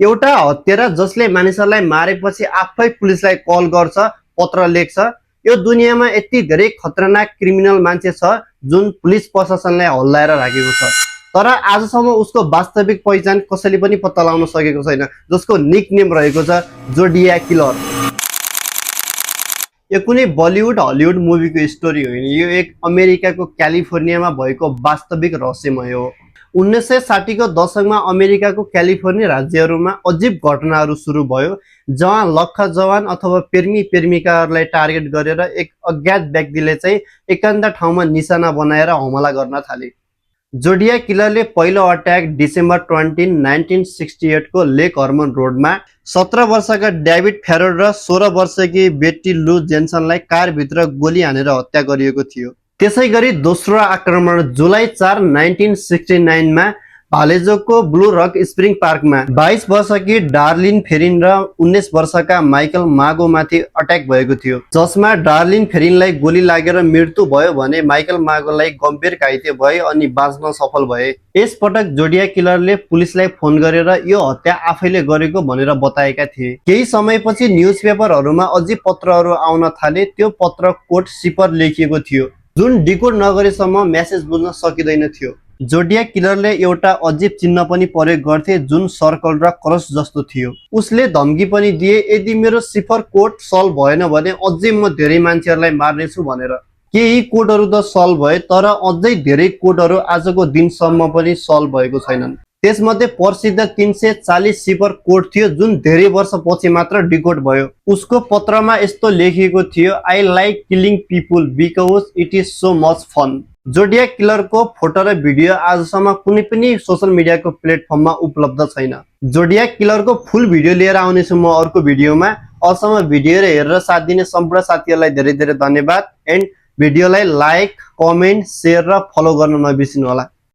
एउटा हत्यारा जसले मानिसहरूलाई मारेपछि आफै पुलिसलाई कल गर्छ, पत्र लेख्छ। यो दुनियाँमा यति धेरै खतरनाक क्रिमिनल मान्छे छ जुन पुलिस प्रशासनलाई हल्लाएर राखेको छ, तर आजसम्म उसको वास्तविक पहिचान कसैले पनि पत्ता लगाउन सकेको छैन, जसको निकनेम रहेको छ जोडियाक किलर। यो कुनै बलिउड हलिउड मुभीको स्टोरी होइन, यो एक अमेरिकाको क्यालिफोर्नियामा भएको वास्तविक रहस्यमय हो। 1960 को दशकमा अमेरिकाको क्यालिफोर्निया राज्यहरूमा अजीब घटनाहरू सुरु भयो, जहाँ लक्ख जवान अथवा प्रेमी-प्रेमिकाहरूलाई टार्गेट गरेर एक अज्ञात व्यक्तिले चाहिँ एकान्त ठाउँमा निशाना बनाएर हमला गर्न थाले। जोडियाक किलरले पहिलो अट्याक डिसेम्बर 20, 1968 को लेक हर्मन रोडमा 17 वर्षका डेभिड फेरोड र 16 वर्षकी बेट्टी लु जेन्सनलाई कारभित्र गोली हानेर हत्या गरिएको थियो। त्यसैगरी दोस्रो आक्रमण जुलाई 4, 1969 मा भालेजोको ब्लू रक स्प्रिङ पार्कमा 22 वर्षकी डार्लिन फेरिन र 19 वर्षका माइकल मागोमाथि अट्याक भएको थियो, जसमा डार्लिन फेरिनलाई गोली लागेर मृत्यु भयो भने माइकल मागोलाई गम्भीर घाइते भए अनि बाँच्न सफल भए। यस पटक जोडियाक किलरले पुलिसलाई फोन गरेर यो हत्या आफैले गरेको भनेर बताएका थिए। केही समयपछि न्युजपेपरहरूमा अझै पत्रहरू आउन थाले। त्यो पत्र कोड सिपर लेखिएको थियो, जुन डिकोड नगरेसम्म मेसेज बुझ्न सकिँदैन थियो। जोडियाक किलरले एउटा अजीब चिन्ह पनि प्रयोग गर्थे, जुन सर्कल र क्रस जस्तो थियो। उसले धम्की पनि दिए, यदि मेरो सिफर कोड सल्भ भएन भने अझै म धेरै मान्छेहरूलाई मार्नेछु भनेर। केही कोडहरू त सल्भ भए, तर अझै धेरै कोडहरू आजको दिनसम्म पनि सल्भ भएको छैनन्। त्यसमध्ये प्रसिद्ध 340 सिफर कोड थियो, जुन धेरै वर्षपछि मात्र डिकोड भयो। उसको पत्रमा यस्तो लेखिएको थियो, I like killing people because it is so much fun. Zodiac किलरको फोटो र भिडियो आजसम्म कुनै पनि सोशल मिडियाको प्लेटफर्ममा उपलब्ध छैन। जोडियाक किलरको फुल भिडियो लिएर आउनेछु म अर्को भिडियोमा। अहिलेसम्म भिडियो हेरेर साथ दिने सम्पूर्ण साथीहरूलाई धेरै धेरै धन्यवाद। एन्ड भिडियोलाई लाइक, कमेन्ट, शेयर र फलो गर्न नबिर्सिनु होला।